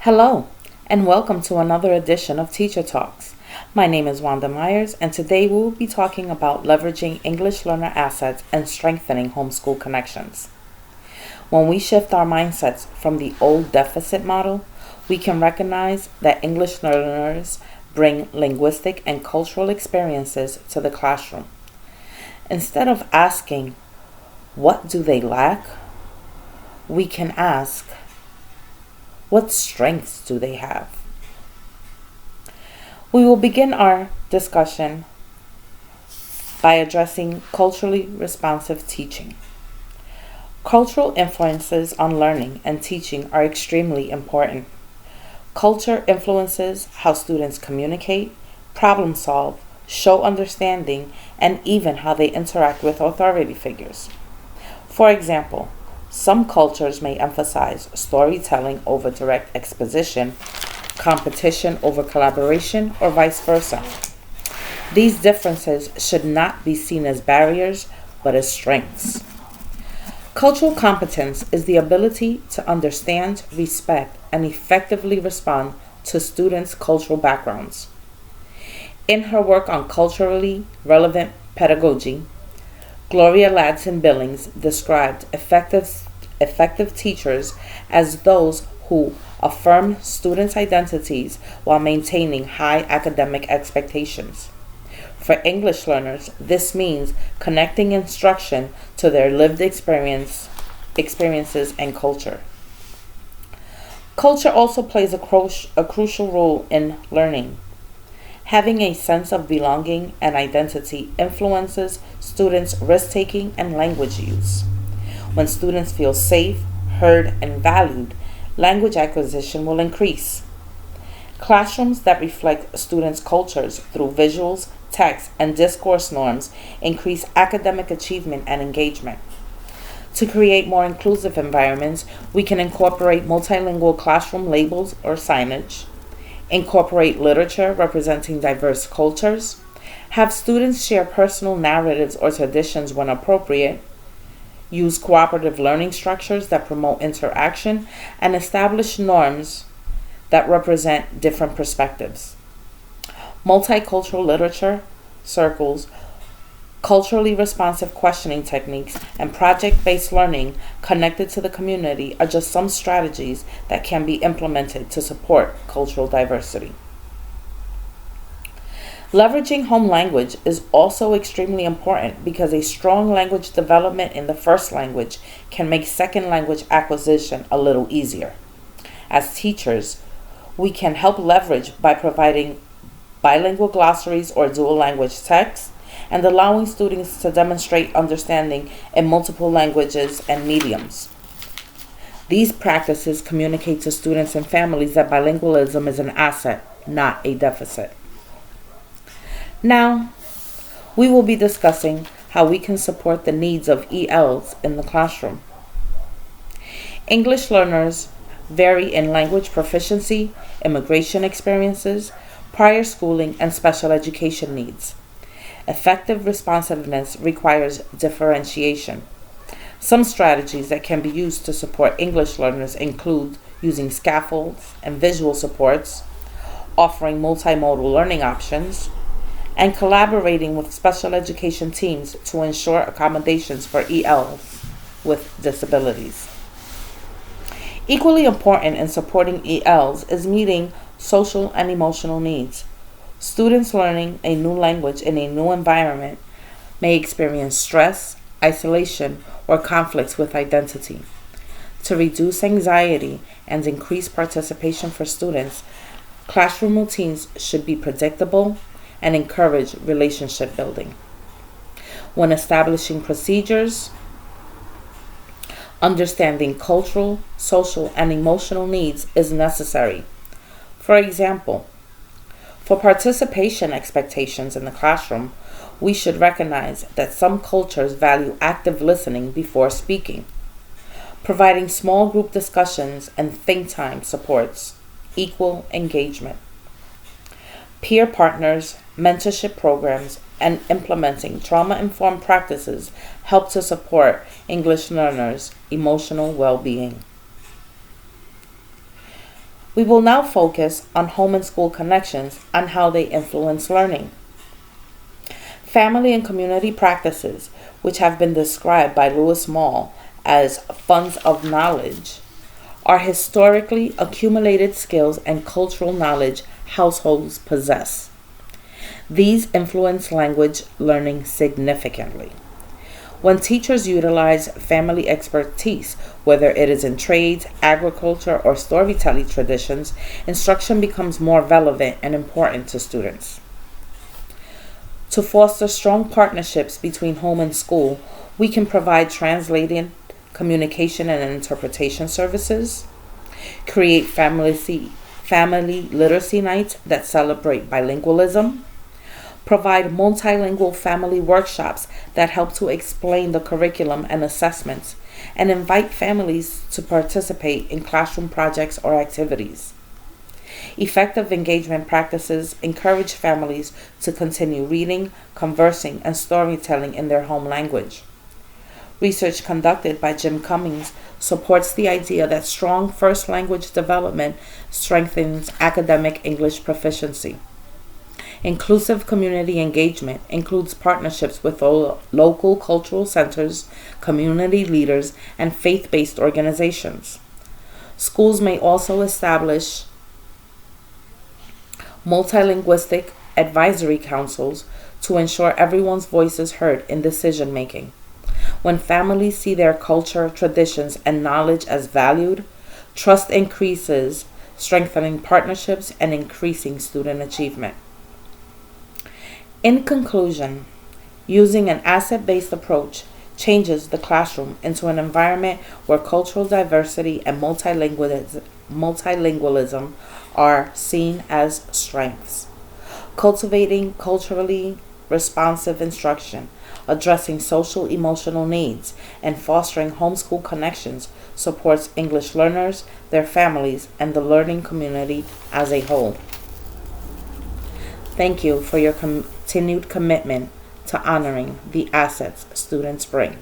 Hello, and welcome to another edition of Teacher Talks. My name is Wanda Myers, and today we will be talking about leveraging English learner assets and strengthening homeschool connections. When we shift our mindsets from the old deficit model, we can recognize that English learners bring linguistic and cultural experiences to the classroom. Instead of asking, what do they lack? We can ask, what strengths do they have? We will begin our discussion by addressing culturally responsive teaching. Cultural influences on learning and teaching are extremely important. Culture influences how students communicate, problem solve, show understanding, and even how they interact with authority figures. For example, some cultures may emphasize storytelling over direct exposition, competition over collaboration, or vice versa. These differences should not be seen as barriers, but as strengths. Cultural competence is the ability to understand, respect, and effectively respond to students' cultural backgrounds. In her work on culturally relevant pedagogy, Gloria Ladson Billings described effective teachers as those who affirm students' identities while maintaining high academic expectations. For English learners, this means connecting instruction to their lived experiences and culture. Culture also plays a crucial role in learning. Having a sense of belonging and identity influences students' risk-taking and language use. When students feel safe, heard, and valued, language acquisition will increase. Classrooms that reflect students' cultures through visuals, text, and discourse norms increase academic achievement and engagement. To create more inclusive environments, we can incorporate multilingual classroom labels or signage, incorporate literature representing diverse cultures, have students share personal narratives or traditions when appropriate, use cooperative learning structures that promote interaction, and establish norms that represent different perspectives. Multicultural literature, circles, culturally responsive questioning techniques, and project-based learning connected to the community are just some strategies that can be implemented to support cultural diversity. Leveraging home language is also extremely important because a strong language development in the first language can make second language acquisition a little easier. As teachers, we can help leverage by providing bilingual glossaries or dual language texts and allowing students to demonstrate understanding in multiple languages and mediums. These practices communicate to students and families that bilingualism is an asset, not a deficit. Now, we will be discussing how we can support the needs of ELs in the classroom. English learners vary in language proficiency, immigration experiences, prior schooling, and special education needs. Effective responsiveness requires differentiation. Some strategies that can be used to support English learners include using scaffolds and visual supports, offering multimodal learning options, and collaborating with special education teams to ensure accommodations for ELs with disabilities. Equally important in supporting ELs is meeting social and emotional needs. Students learning a new language in a new environment may experience stress, isolation, or conflicts with identity. To reduce anxiety and increase participation for students, classroom routines should be predictable and encourage relationship building. When establishing procedures, understanding cultural, social, and emotional needs is necessary. For example, for participation expectations in the classroom, we should recognize that some cultures value active listening before speaking. Providing small group discussions and think time supports equal engagement. Peer partners, mentorship programs, and implementing trauma-informed practices help to support English learners' emotional well-being. We will now focus on home and school connections and how they influence learning. Family and community practices, which have been described by Lewis Moll as funds of knowledge, are historically accumulated skills and cultural knowledge households possess. These influence language learning significantly. When teachers utilize family expertise, whether it is in trades, agriculture, or storytelling traditions, instruction becomes more relevant and important to students. To foster strong partnerships between home and school, we can provide translated communication and interpretation services, create family literacy nights that celebrate bilingualism, provide multilingual family workshops that help to explain the curriculum and assessments, and invite families to participate in classroom projects or activities. Effective engagement practices encourage families to continue reading, conversing, and storytelling in their home language. Research conducted by Jim Cummings supports the idea that strong first language development strengthens academic English proficiency. Inclusive community engagement includes partnerships with local cultural centers, community leaders, and faith-based organizations. Schools may also establish multilinguistic advisory councils to ensure everyone's voice is heard in decision making. When families see their culture, traditions, and knowledge as valued, trust increases, strengthening partnerships and increasing student achievement. In conclusion, using an asset-based approach changes the classroom into an environment where cultural diversity and multilingualism are seen as strengths. Cultivating culturally responsive instruction, addressing social emotional needs, and fostering homeschool connections supports English learners, their families, and the learning community as a whole. Thank you for your continued commitment to honoring the assets students bring.